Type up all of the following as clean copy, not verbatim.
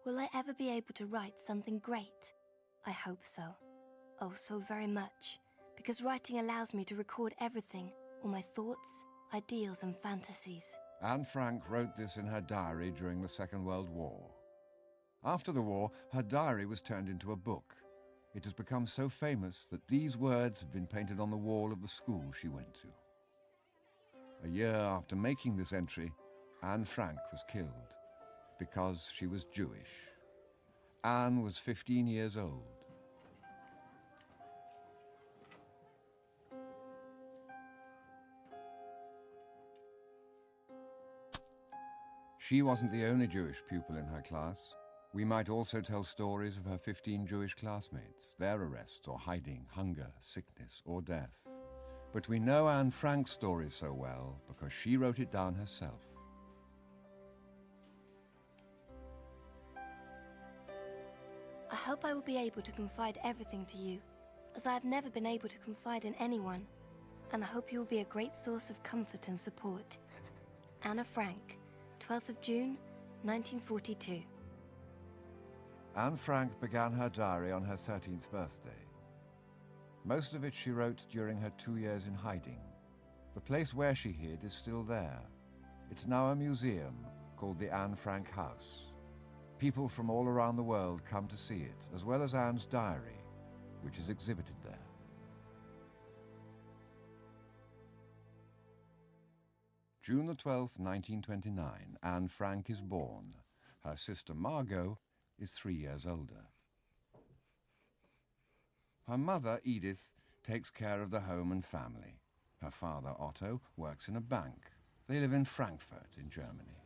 Will I ever be able to write something great? I hope so. Oh, so very much. Because writing allows me to record everything, all my thoughts, ideals and fantasies. Anne Frank wrote this in her diary during the Second World War. After the war, her diary was turned into a book. It has become so famous that these words have been painted on the wall of the school she went to. A year after making this entry, Anne Frank was killed because she was Jewish. Anne was 15 years old. She wasn't the only Jewish pupil in her class. We might also tell stories of her 15 Jewish classmates, their arrests or hiding, hunger, sickness or death. But we know Anne Frank's story so well because she wrote it down herself. I hope I will be able to confide everything to you, as I have never been able to confide in anyone, and I hope you will be a great source of comfort and support. Anna Frank, 12th of June, 1942. Anne Frank began her diary on her 13th birthday. Most of it she wrote during her 2 years in hiding. The place where she hid is still there. It's now a museum called the Anne Frank House. People from all around the world come to see it, as well as Anne's diary, which is exhibited there. June the 12th, 1929, Anne Frank is born. Her sister Margot is 3 years older. Her mother, Edith, takes care of the home and family. Her father, Otto, works in a bank. They live in Frankfurt in Germany.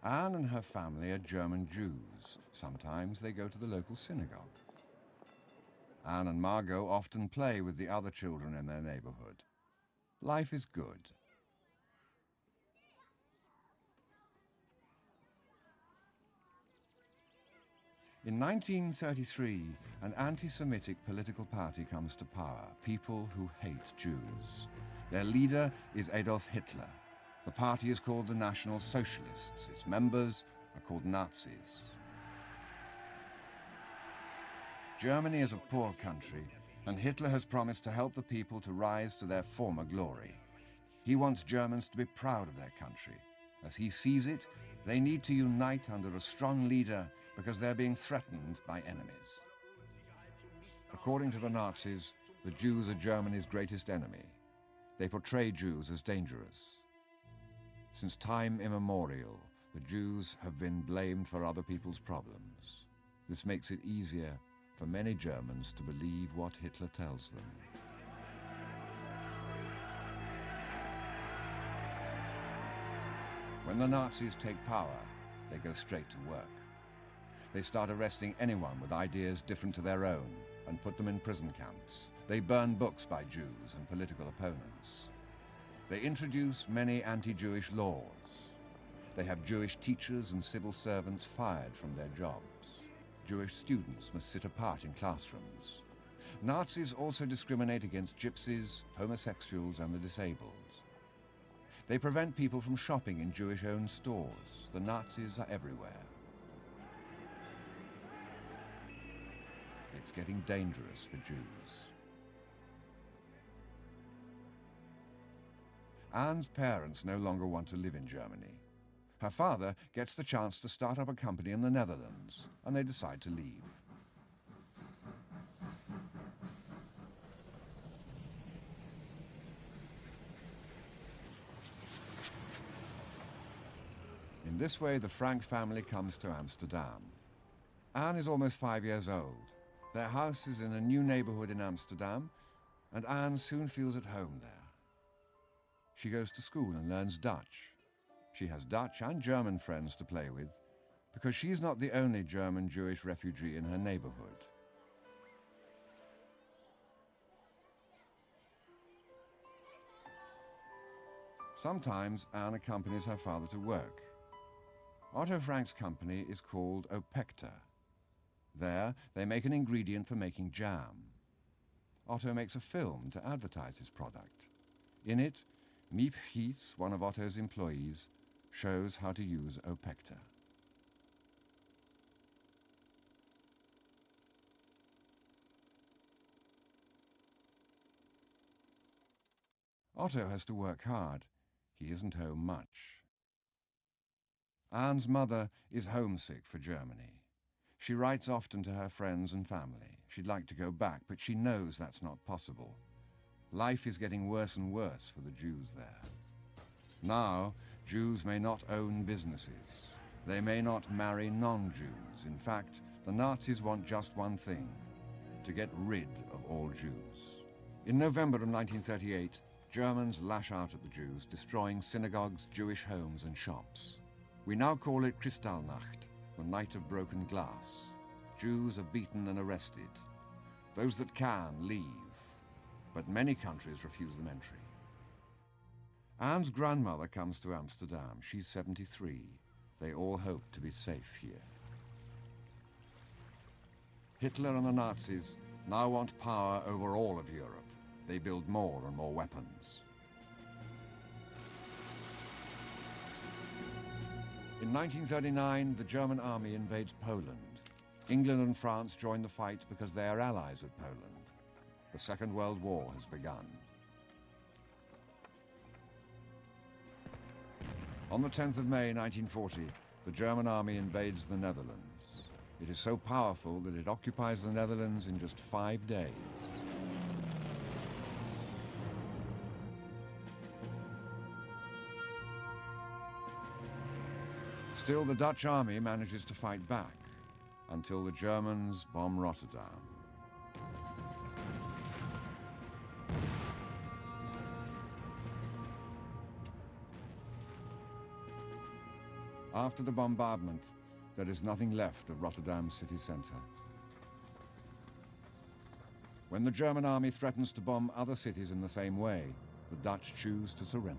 Anne and her family are German Jews. Sometimes they go to the local synagogue. Anne and Margot often play with the other children in their neighborhood. Life is good. In 1933, an anti-Semitic political party comes to power, people who hate Jews. Their leader is Adolf Hitler. The party is called the National Socialists. Its members are called Nazis. Germany is a poor country, and Hitler has promised to help the people to rise to their former glory. He wants Germans to be proud of their country. As he sees it, they need to unite under a strong leader because they're being threatened by enemies. According to the Nazis, the Jews are Germany's greatest enemy. They portray Jews as dangerous. Since time immemorial, the Jews have been blamed for other people's problems. This makes it easier for many Germans to believe what Hitler tells them. When the Nazis take power, they go straight to work. They start arresting anyone with ideas different to their own and put them in prison camps. They burn books by Jews and political opponents. They introduce many anti-Jewish laws. They have Jewish teachers and civil servants fired from their jobs. Jewish students must sit apart in classrooms. Nazis also discriminate against gypsies, homosexuals, and the disabled. They prevent people from shopping in Jewish-owned stores. The Nazis are everywhere. It's getting dangerous for Jews. Anne's parents no longer want to live in Germany. Her father gets the chance to start up a company in the Netherlands, and they decide to leave. In this way, the Frank family comes to Amsterdam. Anne is almost 5 years old. Their house is in a new neighborhood in Amsterdam, and Anne soon feels at home there. She goes to school and learns Dutch. She has Dutch and German friends to play with, because she's not the only German Jewish refugee in her neighborhood. Sometimes Anne accompanies her father to work. Otto Frank's company is called Opekta. There, they make an ingredient for making jam. Otto makes a film to advertise his product. In it, Miep Hies, one of Otto's employees, shows how to use Opecta. Otto has to work hard. He isn't home much. Anne's mother is homesick for Germany. She writes often to her friends and family. She'd like to go back, but she knows that's not possible. Life is getting worse and worse for the Jews there. Now, Jews may not own businesses. They may not marry non-Jews. In fact, the Nazis want just one thing: to get rid of all Jews. In November of 1938, Germans lash out at the Jews, destroying synagogues, Jewish homes and shops. We now call it Kristallnacht, the night of broken glass. Jews are beaten and arrested. Those that can leave, but many countries refuse them entry. Anne's grandmother comes to Amsterdam. She's 73. They all hope to be safe here. Hitler and the Nazis now want power over all of Europe. They build more and more weapons. In 1939, the German army invades Poland. England and France join the fight because they are allies with Poland. The Second World War has begun. On the 10th of May 1940, the German army invades the Netherlands. It is so powerful that it occupies the Netherlands in just 5 days. Still, the Dutch army manages to fight back until the Germans bomb Rotterdam. After the bombardment, there is nothing left of Rotterdam's city centre. When the German army threatens to bomb other cities in the same way, the Dutch choose to surrender.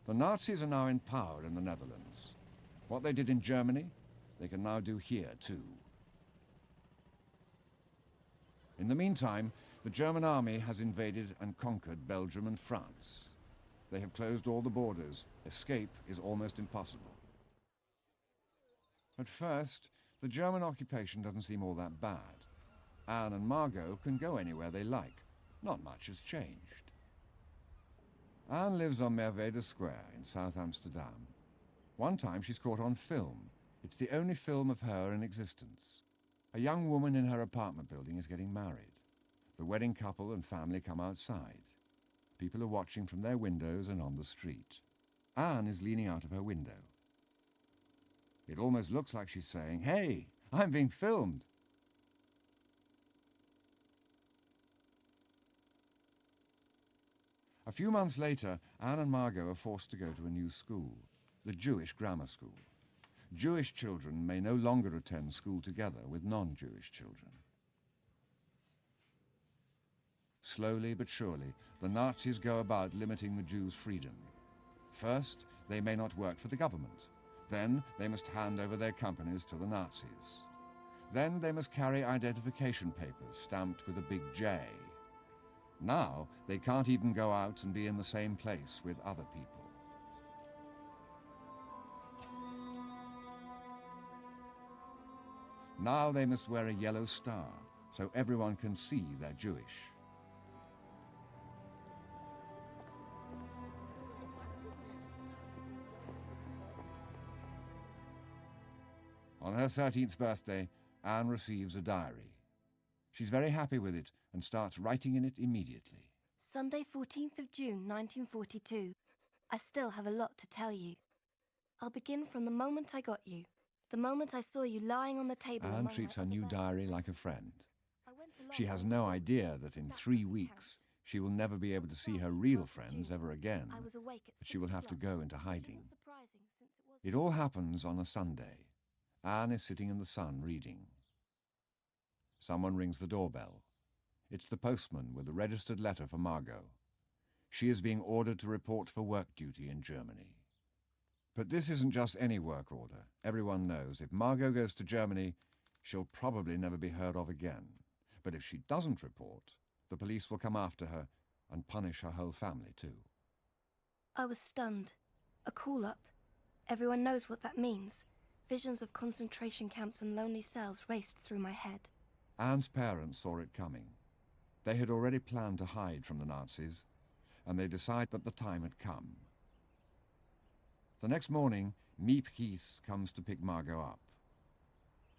The Nazis are now in power in the Netherlands. What they did in Germany, they can now do here too. In the meantime, the German army has invaded and conquered Belgium and France. They have closed all the borders. Escape is almost impossible. At first, the German occupation doesn't seem all that bad. Anne and Margot can go anywhere they like. Not much has changed. Anne lives on Merwede Square in South Amsterdam. One time she's caught on film. It's the only film of her in existence. A young woman in her apartment building is getting married. The wedding couple and family come outside. People are watching from their windows and on the street. Anne is leaning out of her window. It almost looks like she's saying, "Hey, I'm being filmed." A few months later, Anne and Margot are forced to go to a new school, the Jewish grammar school. Jewish children may no longer attend school together with non-Jewish children. Slowly but surely, the Nazis go about limiting the Jews' freedom. First, they may not work for the government. Then, they must hand over their companies to the Nazis. Then, they must carry identification papers stamped with a big J. Now, they can't even go out and be in the same place with other people. Now they must wear a yellow star, so everyone can see they're Jewish. On her 13th birthday, Anne receives a diary. She's very happy with it and starts writing in it immediately. Sunday, 14th of June, 1942. I still have a lot to tell you. I'll begin from the moment I got you. The moment I saw you lying on the table. Anne treats her new diary like a friend. She has no idea that in 3 weeks she will never be able to see her real friends ever again, but she will have to go into hiding. It all happens on a Sunday. Anne is sitting in the sun reading. Someone rings the doorbell. It's the postman with a registered letter for Margot. She is being ordered to report for work duty in Germany. But this isn't just any work order. Everyone knows if Margot goes to Germany, she'll probably never be heard of again. But if she doesn't report, The police will come after her and punish her whole family too. I was stunned. A call-up. Everyone knows what that means. Visions of concentration camps and lonely cells raced through my head. Anne's parents saw it coming. They had already planned to hide from the Nazis, and they decided that the time had come. The next morning, Miep Gies comes to pick Margot up.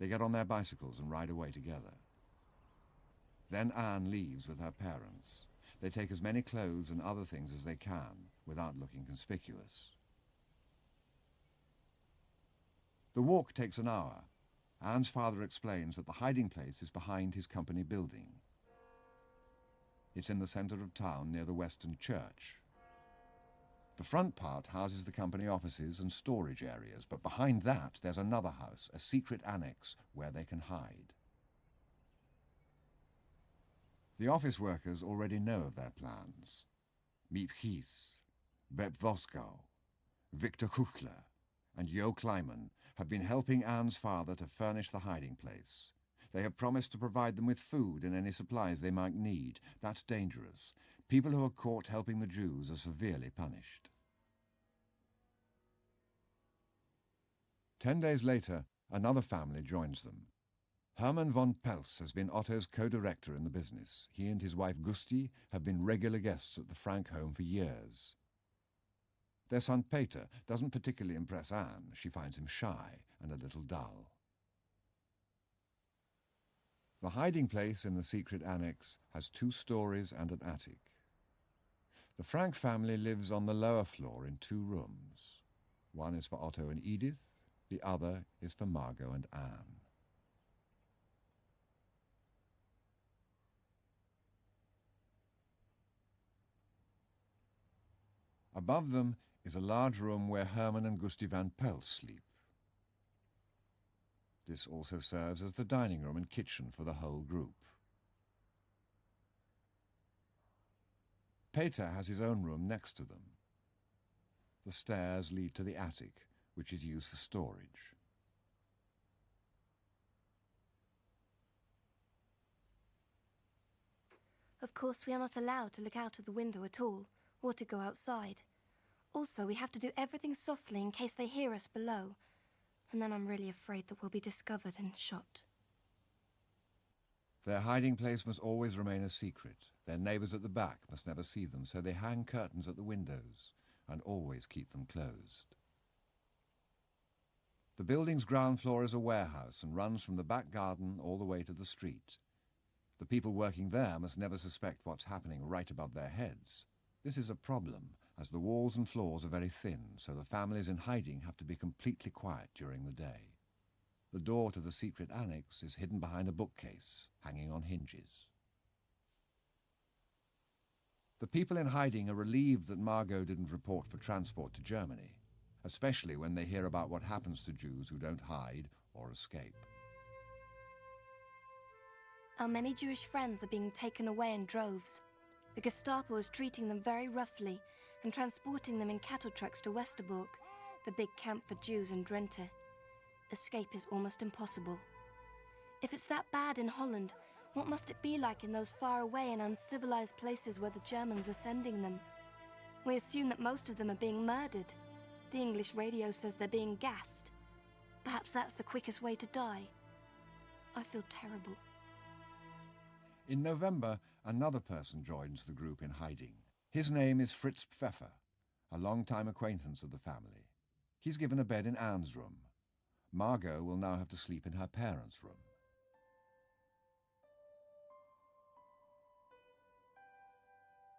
They get on their bicycles and ride away together. Then Anne leaves with her parents. They take as many clothes and other things as they can, without looking conspicuous. The walk takes an hour. Anne's father explains that the hiding place is behind his company building. It's in the center of town near the Western Church. The front part houses the company offices and storage areas, but behind that there's another house, a secret annex where they can hide. The office workers already know of their plans. Miep Gies, Bep Voskau, Victor Kuchler, and Jo Kleiman have been helping Anne's father to furnish the hiding place. They have promised to provide them with food and any supplies they might need. That's dangerous. People who are caught helping the Jews are severely punished. 10 days later, another family joins them. Hermann von Pels has been Otto's co-director in the business. He and his wife Gusti have been regular guests at the Frank home for years. Their son Peter doesn't particularly impress Anne. She finds him shy and a little dull. The hiding place in the secret annex has 2 stories and an attic. The Frank family lives on the lower floor in 2 rooms. One is for Otto and Edith, the other is for Margot and Anne. Above them is a large room where Hermann and Gusti van Pels sleep. This also serves as the dining room and kitchen for the whole group. Peter has his own room next to them. The stairs lead to the attic, which is used for storage. Of course, we are not allowed to look out of the window at all, or to go outside. Also, we have to do everything softly in case they hear us below. And then I'm really afraid that we'll be discovered and shot. Their hiding place must always remain a secret. Their neighbors at the back must never see them, so they hang curtains at the windows and always keep them closed. The building's ground floor is a warehouse and runs from the back garden all the way to the street. The people working there must never suspect what's happening right above their heads. This is a problem, as the walls and floors are very thin, so the families in hiding have to be completely quiet during the day. The door to the secret annex is hidden behind a bookcase, hanging on hinges. The people in hiding are relieved that Margot didn't report for transport to Germany, especially when they hear about what happens to Jews who don't hide or escape. Our many Jewish friends are being taken away in droves. The Gestapo is treating them very roughly and transporting them in cattle trucks to Westerbork, the big camp for Jews in Drenthe. Escape is almost impossible. If it's that bad in Holland, what must it be like in those faraway and uncivilized places where the Germans are sending them? We assume that most of them are being murdered. The English radio says they're being gassed. Perhaps that's the quickest way to die. I feel terrible. In November, another person joins the group in hiding. His name is Fritz Pfeffer, a long-time acquaintance of the family. He's given a bed in Anne's room. Margot will now have to sleep in her parents' room.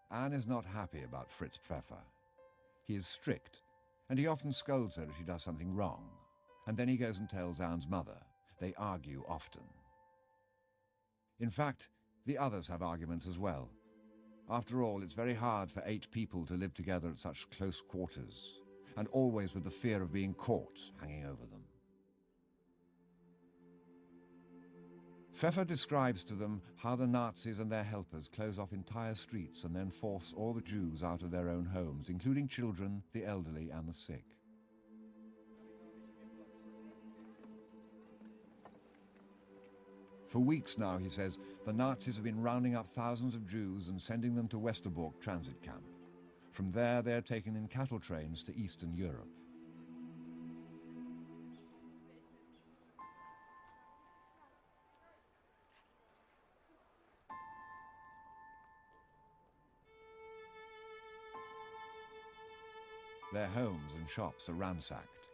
Anne is not happy about Fritz Pfeffer. He is strict, and he often scolds her if she does something wrong. And then he goes and tells Anne's mother. They argue often. In fact, the others have arguments as well. After all, it's very hard for 8 people to live together at such close quarters, and always with the fear of being caught hanging over them. Pfeffer describes to them how the Nazis and their helpers close off entire streets and then force all the Jews out of their own homes, including children, the elderly, and the sick. For weeks now, he says, the Nazis have been rounding up thousands of Jews and sending them to Westerbork transit camp. From there, they are taken in cattle trains to Eastern Europe. Their homes and shops are ransacked,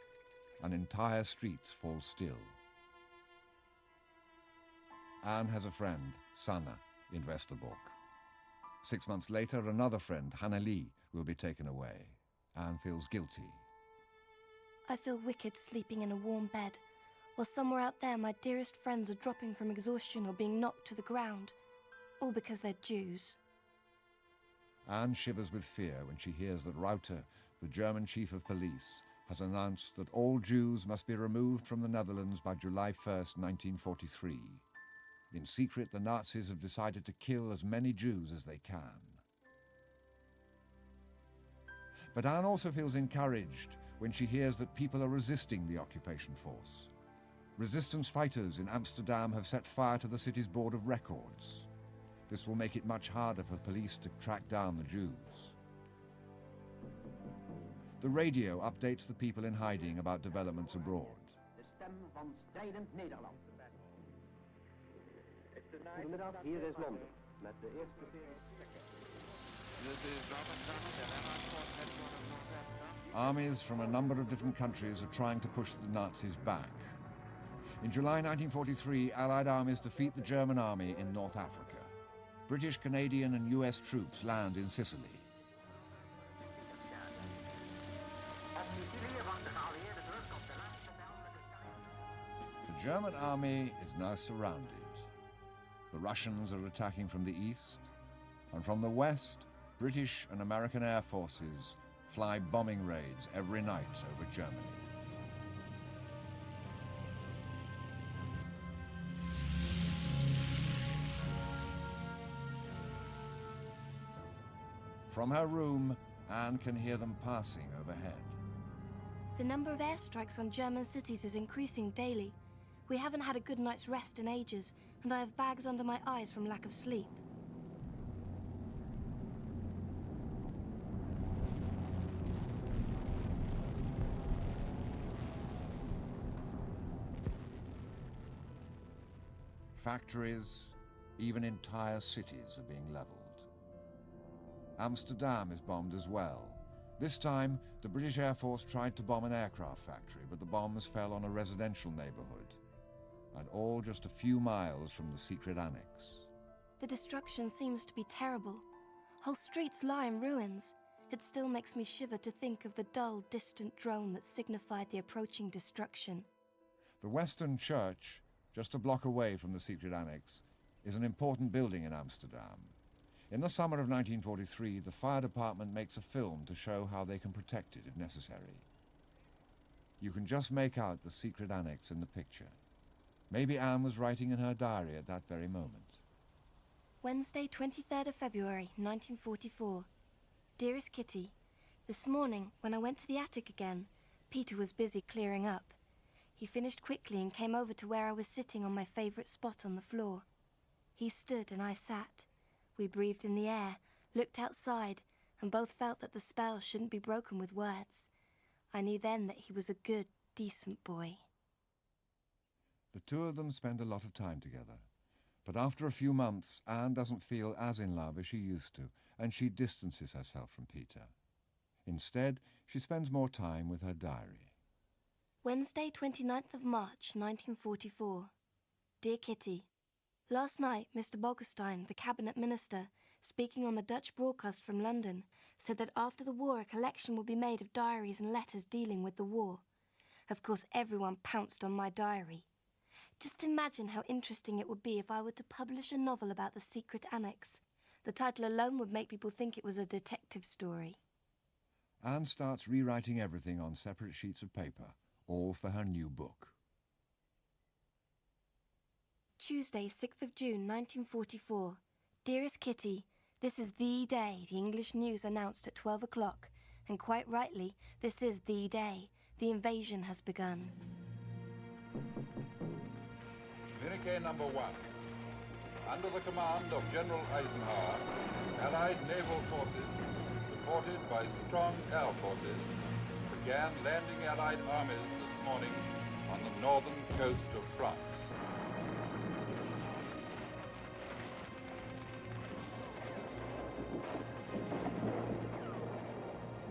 and entire streets fall still. Anne has a friend, Sanna, in Westerbork. 6 months later, another friend, Hanneli, will be taken away. Anne feels guilty. I feel wicked sleeping in a warm bed, while somewhere out there my dearest friends are dropping from exhaustion or being knocked to the ground, all because they're Jews. Anne shivers with fear when she hears that Rauter, the German chief of police, has announced that all Jews must be removed from the Netherlands by July 1st, 1943. In secret, the Nazis have decided to kill as many Jews as they can. But Anne also feels encouraged when she hears that people are resisting the occupation force. Resistance fighters in Amsterdam have set fire to the city's board of records. This will make it much harder for police to track down the Jews. The radio updates the people in hiding about developments abroad. De stem van strijdend Nederland. Goedemiddag, hier is Londen met de eerste serie. Armies from a number of different countries are trying to push the Nazis back. In July 1943, Allied armies defeat the German army in North Africa. British, Canadian and US troops land in Sicily. The German army is now surrounded. The Russians are attacking from the east, and from the west, British and American air forces fly bombing raids every night over Germany. From her room, Anne can hear them passing overhead. The number of airstrikes on German cities is increasing daily. We haven't had a good night's rest in ages, and I have bags under my eyes from lack of sleep. Factories, even entire cities are being leveled. Amsterdam is bombed as well. This time, the British Air Force tried to bomb an aircraft factory, but the bombs fell on a residential neighborhood, and all just a few miles from the secret annex. The destruction seems to be terrible. Whole streets lie in ruins. It still makes me shiver to think of the dull, distant drone that signified the approaching destruction. The Western Church, just a block away from the secret annex, is an important building in Amsterdam. In the summer of 1943, the fire department makes a film to show how they can protect it if necessary. You can just make out the secret annex in the picture. Maybe Anne was writing in her diary at that very moment. Wednesday, 23rd of February, 1944. Dearest Kitty, this morning, when I went to the attic again, Peter was busy clearing up. He finished quickly and came over to where I was sitting on my favorite spot on the floor. He stood and I sat. We breathed in the air, looked outside, and both felt that the spell shouldn't be broken with words. I knew then that he was a good, decent boy. The two of them spend a lot of time together. But after a few months, Anne doesn't feel as in love as she used to, and she distances herself from Peter. Instead, she spends more time with her diary. Wednesday, 29th of March, 1944. Dear Kitty, last night, Mr. Bogelstein, the cabinet minister, speaking on the Dutch broadcast from London, said that after the war a collection will be made of diaries and letters dealing with the war. Of course, everyone pounced on my diary. Just imagine how interesting it would be if I were to publish a novel about the secret annex. The title alone would make people think it was a detective story. Anne starts rewriting everything on separate sheets of paper, all for her new book. Tuesday, 6th of June, 1944. Dearest Kitty, this is the day the English news announced at 12 o'clock, and quite rightly, this is the day. The invasion has begun. Communique number 1. under the command of General Eisenhower, Allied naval forces, supported by strong air forces, began landing Allied armies this morning on the northern coast of France.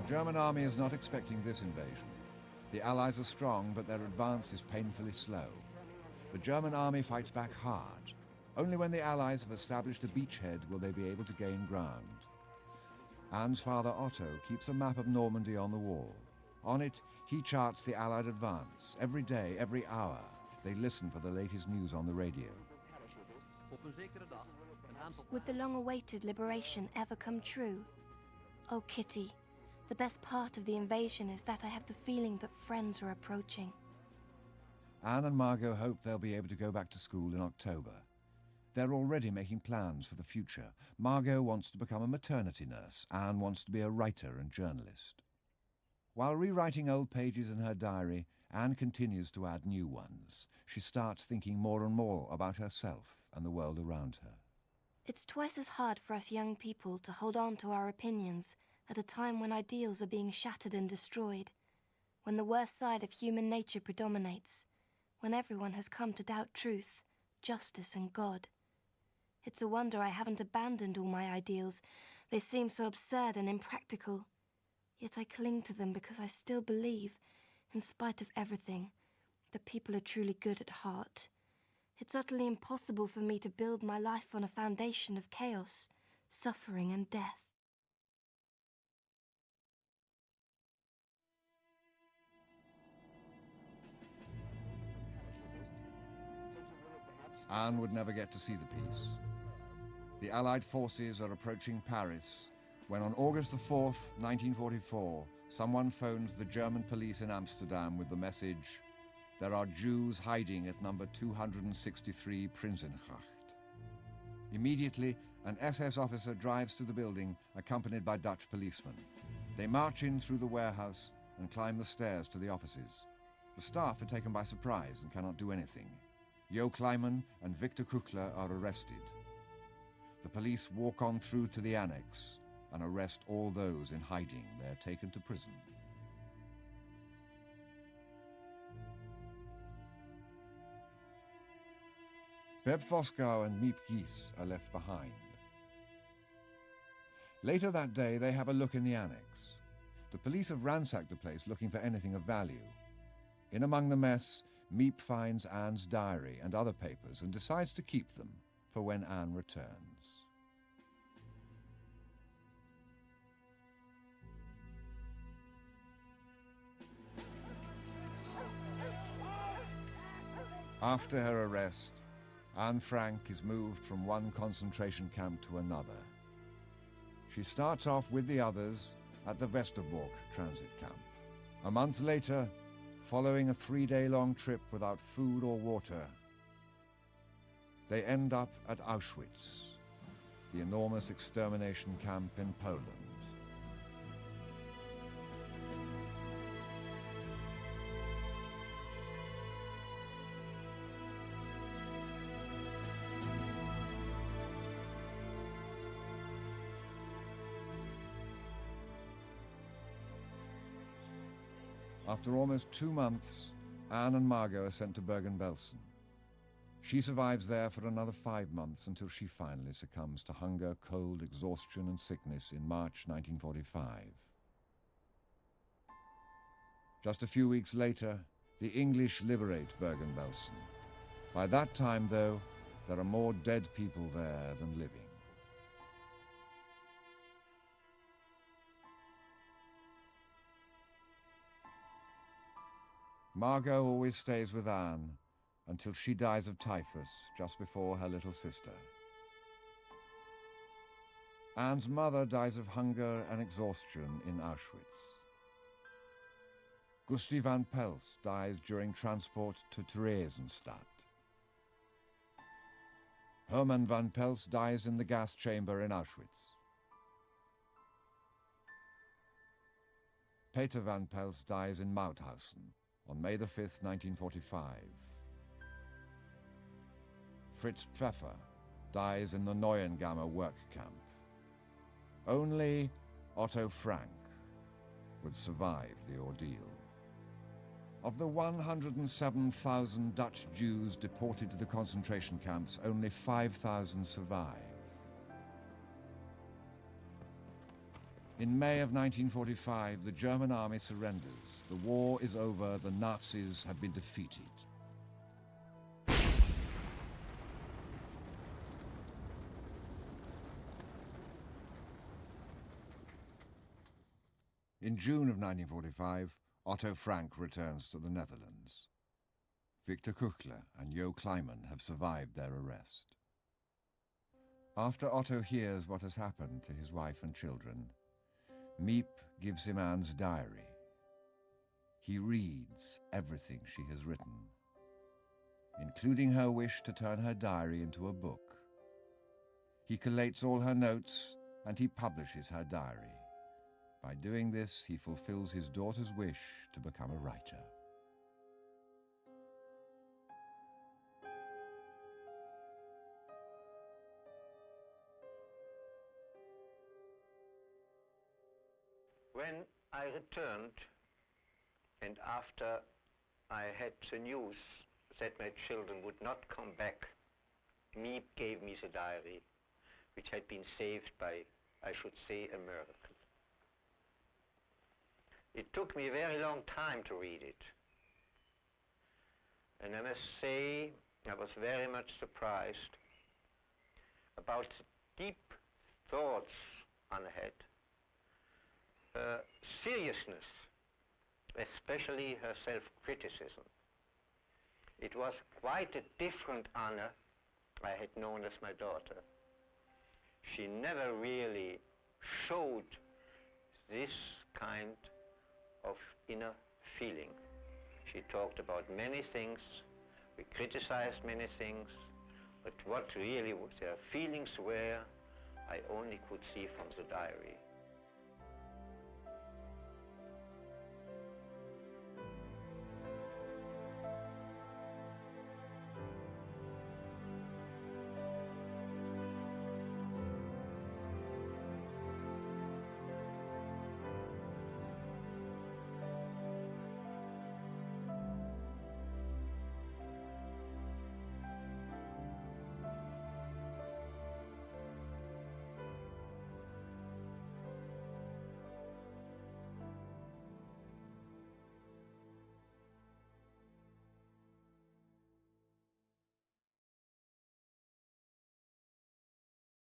The German army is not expecting this invasion. The Allies are strong, but their advance is painfully slow. The German army fights back hard. Only when the Allies have established a beachhead will they be able to gain ground. Anne's father Otto keeps a map of Normandy on the wall. On it, he charts the Allied advance. Every day, every hour, they listen for the latest news on the radio. Would the long-awaited liberation ever come true? Oh, Kitty, the best part of the invasion is that I have the feeling that friends are approaching. Anne and Margot hope they'll be able to go back to school in October. They're already making plans for the future. Margot wants to become a maternity nurse. Anne wants to be a writer and journalist. While rewriting old pages in her diary, Anne continues to add new ones. She starts thinking more and more about herself and the world around her. It's twice as hard for us young people to hold on to our opinions at a time when ideals are being shattered and destroyed, when the worst side of human nature predominates, when everyone has come to doubt truth, justice and God. It's a wonder I haven't abandoned all my ideals. They seem so absurd and impractical. Yet I cling to them because I still believe, in spite of everything, that people are truly good at heart. It's utterly impossible for me to build my life on a foundation of chaos, suffering and death. Anne would never get to see the peace. The Allied forces are approaching Paris when on August the 4th, 1944, someone phones the German police in Amsterdam with the message, "There are Jews hiding at number 263 Prinsengracht." Immediately, an SS officer drives to the building, accompanied by Dutch policemen. They march in through the warehouse and climb the stairs to the offices. The staff are taken by surprise and cannot do anything. Jo Kleiman and Victor Kuchler are arrested. The police walk on through to the annex and arrest all those in hiding. They are taken to prison. Beb Voskau and Miep Gies are left behind. Later that day, they have a look in the annex. The police have ransacked the place looking for anything of value. In among the mess, Miep finds Anne's diary and other papers and decides to keep them for when Anne returns. After her arrest, Anne Frank is moved from one concentration camp to another. She starts off with the others at the Westerbork transit camp. A month later, following a 3-day-long trip without food or water, they end up at Auschwitz, the enormous extermination camp in Poland. After almost 2 months, Anne and Margot are sent to Bergen-Belsen. She survives there for another 5 months until she finally succumbs to hunger, cold, exhaustion and sickness in March 1945. Just a few weeks later, the English liberate Bergen-Belsen. By that time, though, there are more dead people there than living. Margot always stays with Anne until she dies of typhus just before her little sister. Anne's mother dies of hunger and exhaustion in Auschwitz. Gusti van Pels dies during transport to Theresienstadt. Herman van Pels dies in the gas chamber in Auschwitz. Peter van Pels dies in Mauthausen on May the 5th, 1945. Fritz Pfeffer dies in the Neuengamme work camp. Only Otto Frank would survive the ordeal. Of the 107,000 Dutch Jews deported to the concentration camps, only 5,000 survived. In May of 1945, the German army surrenders. The war is over, the Nazis have been defeated. In June of 1945, Otto Frank returns to the Netherlands. Victor Kuchler and Jo Kleiman have survived their arrest. After Otto hears what has happened to his wife and children, Miep gives him Anne's diary. He reads everything she has written, including her wish to turn her diary into a book. He collates all her notes and he publishes her diary. By doing this, he fulfills his daughter's wish to become a writer. When I returned, and after I had the news that my children would not come back, Miep gave me the diary, which had been saved by, I should say, a miracle. It took me a very long time to read it. And I must say, I was very much surprised about the deep thoughts Anna had, her seriousness, especially her self-criticism. It was quite a different Anna I had known as my daughter. She never really showed this kind of inner feeling. She talked about many things, we criticized many things, but what really her feelings were, I only could see from the diary.